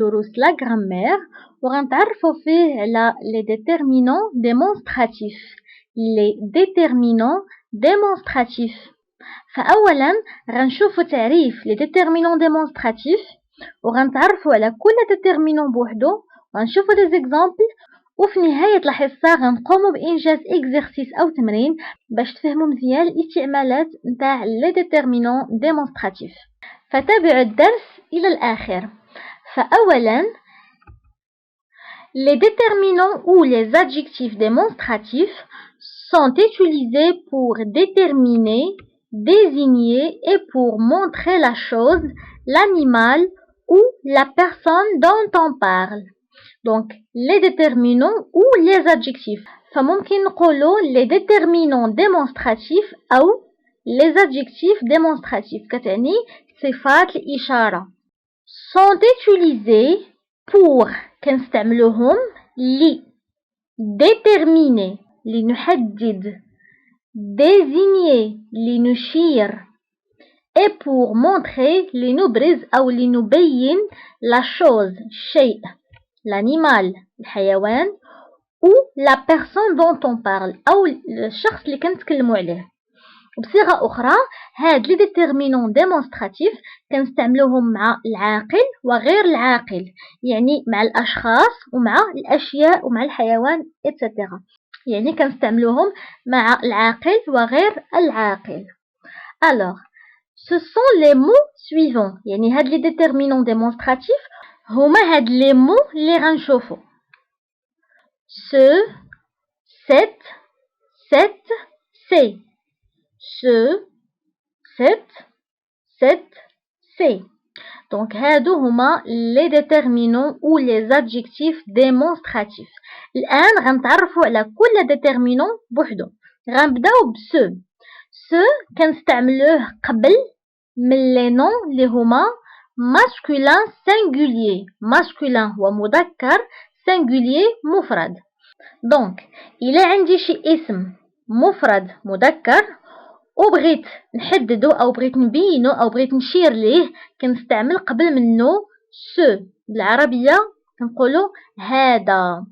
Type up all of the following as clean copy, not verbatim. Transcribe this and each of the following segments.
دروس لا غرامير وغنتعرفوا فيه على لي ديتيرمينون ديمونستراتيف. لي ديتيرمينون ديمونستراتيف. فأولا غنشوفوا تعريف لي ديتيرمينون ديمونستراتيف وغنتعرفوا على كل ديتيرمينون بوحدو وغنشوفوا دي زيكزامبل، وفي نهاية الحصة غنقوموا بإنجاز إكزرسيس أو تمرين باش تفهموا مزيان الاستعمالات نتاع لي ديتيرمينون ديمونستراتيف. فتابعوا الدرس إلى الآخر. فأولا les déterminants ou les adjectifs démonstratifs sont utilisés pour déterminer, désigner et pour montrer la chose, l'animal ou la personne dont on parle. Donc les déterminants ou les adjectifs. فممكن نقولوا les déterminants démonstratifs أو les adjectifs démonstratifs كتعني صفات الإشارة. sont utilisés pour كنستعملوهم لي déterminer لنحدد désigner لنشير et pour montrer لنبرز أو لنبين la chose الشيء l'animal الحيوان ou la personne dont on parle أو الشخص اللي كنتكلموا عليه. بصيغة أخرى هاد لي ديتيرمينون ديمونستراتيف كنستعملوهم مع العاقل وغير العاقل، يعني مع الأشخاص ومع الأشياء ومع الحيوان etc. يعني كنستعملوهم مع العاقل وغير العاقل. Alors ce sont les mots suivants. يعني هاد لي ديتيرمينون ديمونستراتيف هما هاد لي مو اللي غنشوفو ce, cette, cette, c'est. Ce, cette, c'est. Donc هادو هما les déterminants ou les adjectifs démonstratifs. الآن غنتعرفوا على كل déterminant بوحدو. غنبداو بسو. سو كنستعملوه قبل من لي نون اللي هما masculin singulier. masculin هو مذكر، singulier مفرد. دونك إلا عندي شي اسم مفرد مذكر وبغيت نحددو أو بغيت نبينو أو بغيت نشير ليه كنستعمل قبل منه سو. بالعربية كنقولو هذا.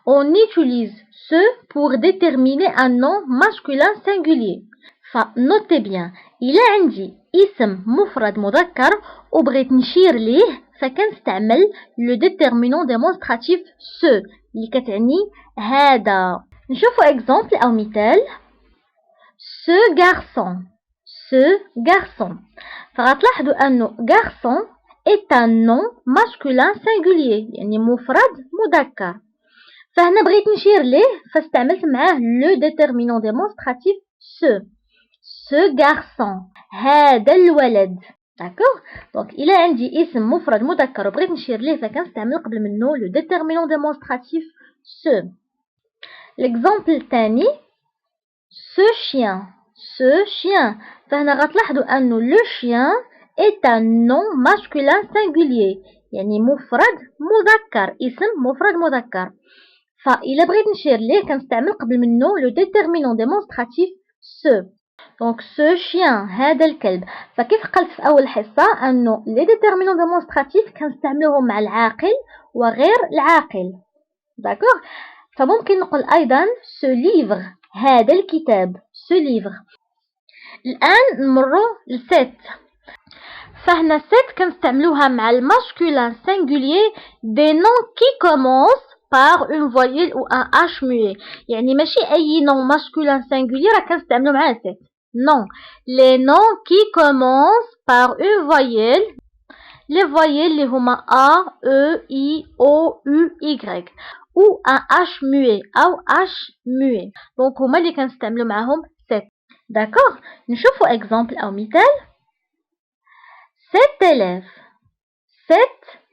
On utilise ce pour déterminer un nom masculin singulier. فنوتي بيان إلا عندي اسم مفرد مذكر وبغيت نشير ليه فكنستعمل لو ديتيرمينون ديمونستراتيف سو اللي كتعني هذا. نشوفوا اكزامبل أو مثال. ce garçon. فغتلاحظوا أنه garçon est un nom masculin singulier يعني مفرد مذكر. فهنا بغيت نشير ليه فاستعملت معاه لو ديتيرمينون ديمونستراتيف ce garçon هذا الولد. داكوغ. دونك إلا عندي اسم مفرد مذكر وبغيت نشير ليه فكنستعمل قبل منه لو ديتيرمينون ديمونستراتيف ce. l'exemple الثاني ce chien. فهنا غتلاحظوا أنه le chien est un nom masculin singulier يعني مفرد مذكر، اسم مفرد مذكر. فإلا بغيت نشير ليه كنستعمل قبل منه لو ديتيرمينون ديمونستراتيف ce. دونك ce chien هذا الكلب. فكيف قلت في أول حصة أنه لي ديتيرمينون ديمونستراتيف كنستعملوهم مع العاقل وغير العاقل. داكوغ. فممكن نقول أيضا ce livre هذا الكتاب ce livre. الآن نمروا لست. فهنا ست كنستعملوها مع الماسكولين singulier des noms qui commencent par une voyelle ou un H muet. يعني ماشي أي nom masculin singulier راه كنستعملو معاه ست. Non, les noms qui commencent par une voyelle. Les voyelles اللي هما A, E, I, O, U, Y ou un H muet أو H muet. donc هما اللي كنستعملو معاهم ست. داكوغ. نشوفوا اكزامبل أو مثال. cet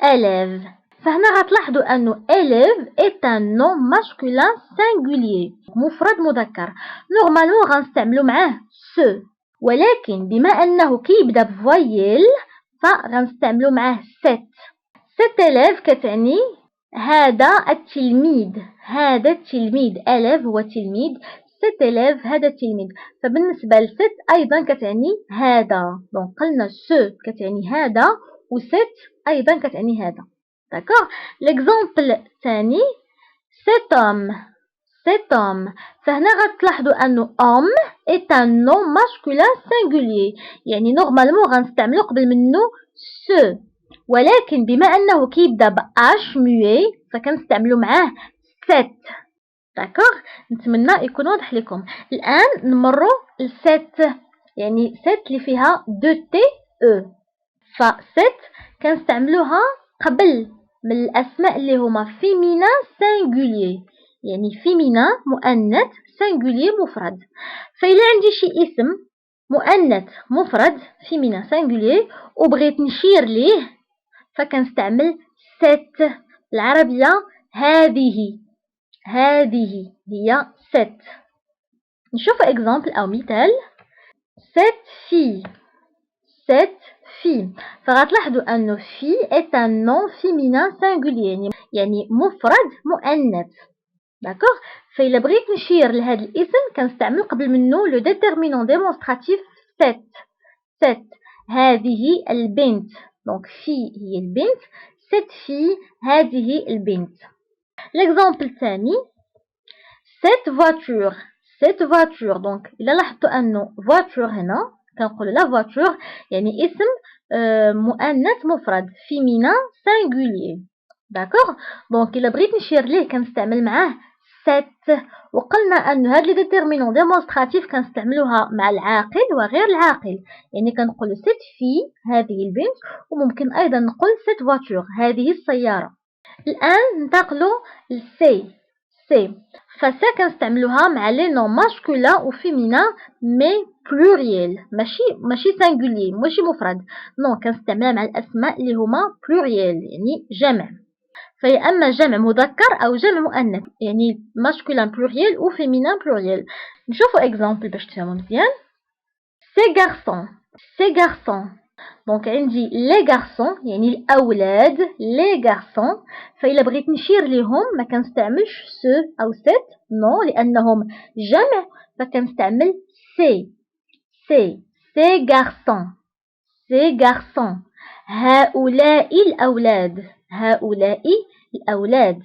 élève. فهنا غتلاحظوا أنه élève est un nom masculin singulier مفرد مذكر. نورمالمون غنستعملو معاه ce ولكن بما أنه كيبدا بفويل فغنستعملو معاه cet élève كتعني هذا التلميذ. élève هو تلميذ. cet élève هذا التلميذ. فبالنسبة لست أيضا كتعني هذا. دونك قلنا ce كتعني هذا و cet أيضا كتعني هذا. داكوغ. ليكزامبل الثاني cet homme. cet homme. فهنا غتلاحظوا أنه homme est un nom masculin singulier. يعني نورمالمون غنستعملو قبل منه ce. ولكن بما أنه كيبدا ب h muet فكنستعملو معاه cet. داكوغ. نتمنى يكون واضح لكم. الآن نمرو لست. يعني set اللي فيها 2 t e. فست كنستعملوها قبل من الأسماء اللي هما féminin singulier. يعني féminin مؤنث singulier مفرد. فإلا عندي شي اسم مؤنث مفرد féminin singulier وبغيت نشير ليه فكنستعمل set. العربية هذه هي set. نشوف exemple أو مثال. cette fille. فغتلاحظوا أنه fille est un nom féminin singulier. يعني مفرد مؤنث. داكوغ. فإلا بغيت نشير لهذا الاسم كنستعمل قبل منه لو ديترمينون ديمونستراتيف set. هذه البنت. دونك fille هي البنت. cette fille هذه البنت. l'exemple الثاني cette voiture. دونك إلا لاحظتوا أنه voiture هنا كنقولوا لا voiture يعني اسم مؤنث مفرد féminin singulier. داكوغ. دونك إلا بغيت نشير ليه كنستعمل معاه set. وقلنا أن هاد لي ديترمينون ديمونستراتيف كنستعملوها مع العاقل وغير العاقل. يعني كنقول cette fille هذه البنت وممكن أيضا نقول cette voiture هذه السيارة. الآن ننتقلوا لسي. فسا كنستعملوها مع لي نون ماسكولين و فيمينين مي بلوريال. ماشي سانغولي ماشي مفرد. نو كنستعملها مع الأسماء اللي هما بلوريال يعني جمع. فهي أما جمع مذكر أو جمع مؤنث. يعني ماسكولين بلوريال و فيمينين بلوريال. نشوفوا إكزامبل باش تفهموا مزيان. سي غارسون. دونك عندي لي غارسون يعني الأولاد لي غارسون. فإلا بغيت نشير ليهم ما كنستعملش سو أو سيت نو لأنهم جمع فكنستعمل سي غارسون. هؤلاء الأولاد.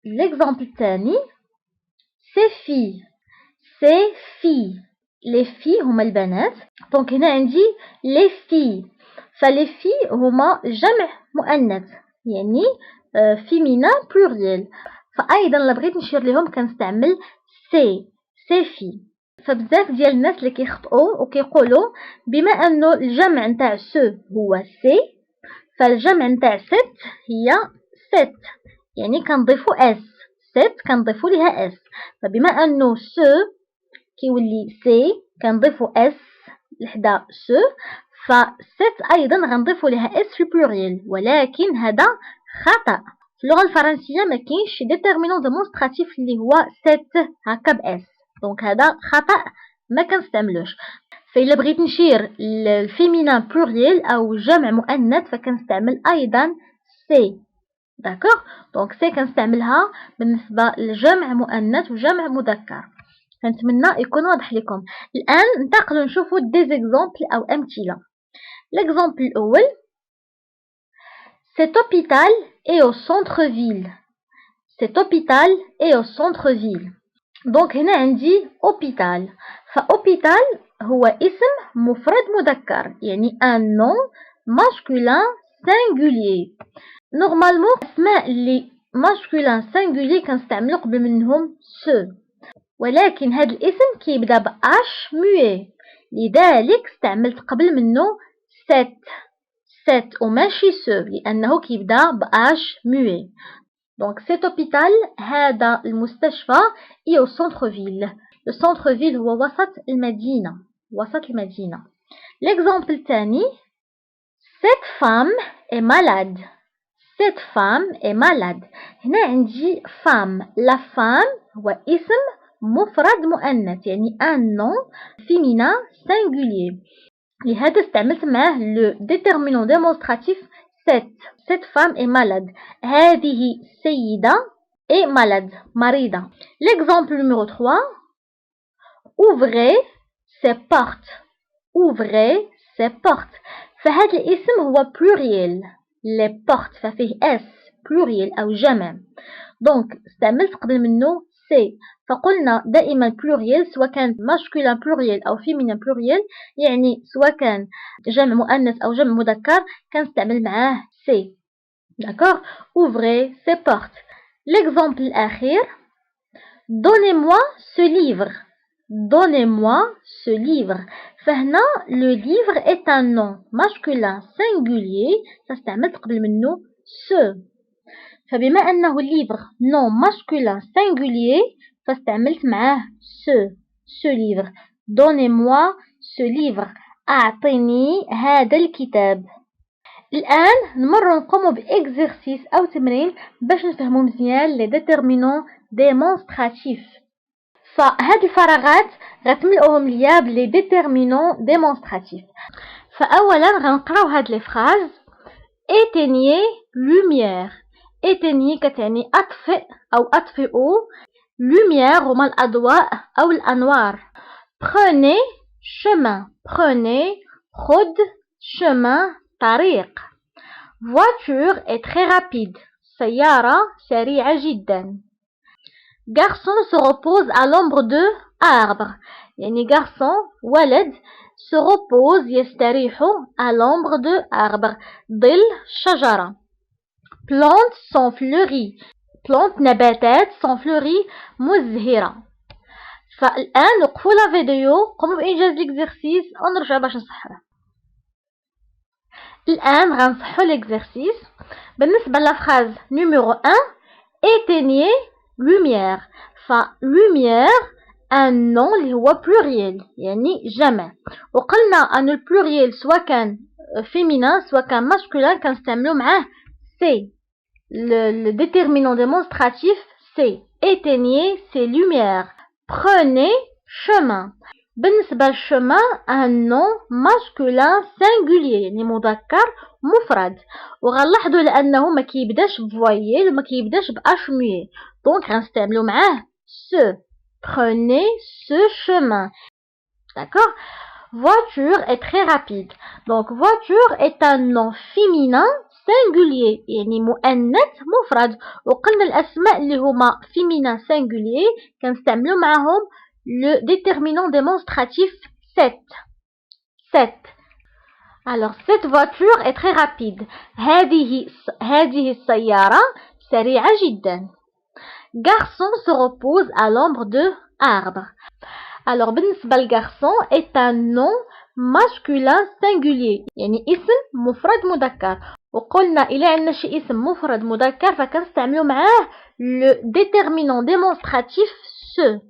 الإكزامبل الثاني سي في. لي في هما البنات. دونك هنا عندي لي في. فلي في هما جمع مؤنث يعني فيمينين بلوريال. فأيضا لا بغيت نشير لهم كنستعمل سي في. فبزاف ديال الناس اللي كيخطئوا وكيقولوا بما انه الجمع نتاع سو هو سي فالجمع نتاع ست هي ست. يعني كنضيفوا اس. ست كنضيفوا ليها اس. فبما انه سو كيولي سي كنضيفوا اس لحدا سو فست ايضا غنضيفوا لها اس في البلوريال. ولكن هذا خطا. في اللغه الفرنسيه ما كاينش ديترمينون ديمونستراتيف اللي هو ست هكا باس. دونك هذا خطا ما كنستعملوش. فإلا بغيت نشير للفيمينين بلوريال او جمع مؤنث فكنستعمل ايضا سي. داكوغ. دونك سي كنستعملها بالنسبه لجمع مؤنث وجمع مذكر. فنتمنى يكون واضح لكم. الآن ننتقلوا نشوفوا دي زيكزامبل أو أمثلة. l'exemple الأول cet hôpital est au centre-ville. دونك هنا عندي hôpital. فhôpital هو اسم مفرد مذكر يعني un nom masculin singulier. نورمالمون أسماء اللي masculin singulier كنستعملو قبل منهم ce. ولكن هذا الاسم كيبدا ب اش موي لذلك استعملت قبل منه set وماشي سو لانه كيبدا ب اش موي. دونك سيت اوبيتال هذا المستشفى اي او سونتر فيل. لو سونتر فيل هو وسط المدينه. ليكزامبل الثاني cette femme est malade. هنا عندي femme. la femme هو اسم مفرد مؤنث يعني un nom féminin singulier. لهذا استعملت معاه le déterminant démonstratif cette femme est malade. هذه السيدة est malade مريضة. l'exemple numéro 3 ouvrez ses portes. فهذا الاسم هو pluriel les portes ففيه اس pluriel أو جمع. دونك استعملت قبل منه سي، فقلنا دائما pluriel سواء كان masculin pluriel أو féminin pluriel، يعني سواء كان جمع مؤنث أو جمع مذكر كنستعمل معاه سي. d'accord. ouvrez ces portes. l'exemple الأخير donnez-moi ce livre. donnez-moi ce livre. فهنا le livre est un nom masculin singulier فاستعملت قبل منه ce. فبما أنه livre nom masculin singulier فاستعملت معاه ce livre. donnez-moi ce livre. أعطني هذا الكتاب. الآن نمر نقوم بإكزرسيس أو تمرين باش نفهمو مزيان لي ديتيرمينون ديمونستراتيف. فهاد الفراغات غتملؤهم ليا بلي ديتيرمينون ديمونستراتيف. فأولا غنقراو هاد لي فراز. éteignez lumière. éteignez كتعني أطفئ أو أطفئوا. lumière هما الأضواء أو الأنوار. prenez chemin. prenez خذ chemin طريق. voiture est très rapide. سيارة سريعة جدا. garçon se repose à l'ombre de arbre. يعني garçon ولد se repose يستريح à l'ombre de arbre ظل شجرة. plantes sont fleuries. plantes نباتات sont fleuries مزهرة. فالآن نوقفوا لا فيديو قوموا بإنجاز الإكزرسيس ونرجع باش نصحوه. الآن غنصحو l'exercice. بالنسبة للفراز numéro 1 éteignez lumière. lumière un nom اللي هو pluriel يعني جمع، وقلنا أن البلوريال سواء كان féminin سواء كان masculin كنستعملو معاه c'est le déterminant démonstratif c'est éteignez ces lumières. prenez chemin. بالنسبة للشما un nom masculin singulier يعني مذكر مفرد، وغنلاحظوا لأنه ما كيبداش بفويل وما كيبداش بأشمية، دونك غنستعملو معاه ce. prenez ce chemin. d'accord. voiture est très rapide. donc voiture est un nom féminin singulier يعني مؤنث مفرد، وقلنا الأسماء اللي هما féminin singulier كنستعملو معاهم le déterminant démonstratif 7. alors cette voiture est très rapide. هذه السيارة سريعة جدا. garçon se repose à l'ombre de arbre. alors بالنسبة للgarçon est un nom masculin singulier يعني اسم مفرد مذكر، وقلنا إلا عندنا شي اسم مفرد مذكر فكنستعملو معاه le déterminant démonstratif ce.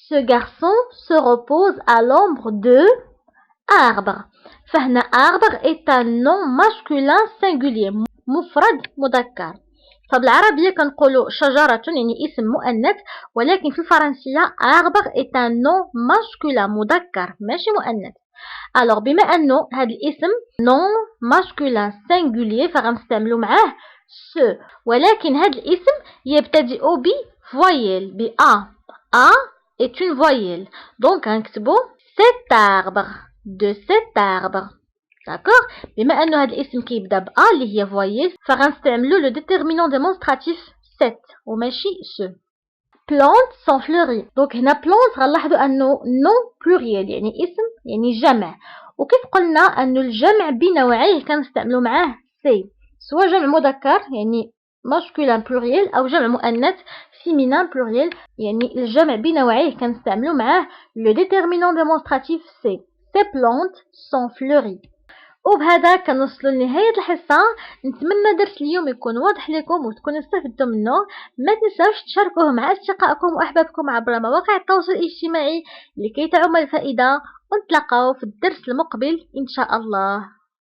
ce garçon se repose à l'ombre de arbre. فهنا arbre est un nom masculin singulier مفرد مذكر. فبالعربية كنقولوا شجرة يعني اسم مؤنث، ولكن في الفرنسية arbre est un nom masculin مذكر ماشي مؤنث. alors بما أنه هذا الاسم nom masculin singulier فغنستعملو معاه ce، ولكن هذا الاسم يبتدئ ب voyelle ب a est une voyelle. donc غنكتبو cet arbre de cet arbre. d'accord. بما أنه هذا الاسم كيبدا ب a اللي هي voyelle فغنستعملو le déterminant démonstratif 7 وماشي ce. plantes sont fleuries. donc هنا plantes غنلاحظوا أنه nom pluriel يعني اسم يعني جمع، وكيف قلنا أنه الجمع بنوعيه كنستعملو معاه c'est سواء جمع مذكر يعني masculin pluriel أو جمع مؤنث féminin pluriel يعني الجمع بنوعيه كنستعملو معاه le déterminant démonstratif c'est. ces plantes sont fleuries. وبهذا كنوصلوا لنهاية الحصة. نتمنى درس اليوم يكون واضح لكم وتكونوا استفدتوا منه. ما تنساوش تشاركوه مع أصدقائكم وأحبابكم عبر مواقع التواصل الاجتماعي لكي تعم الفائدة، ونتلاقاو في الدرس المقبل إن شاء الله.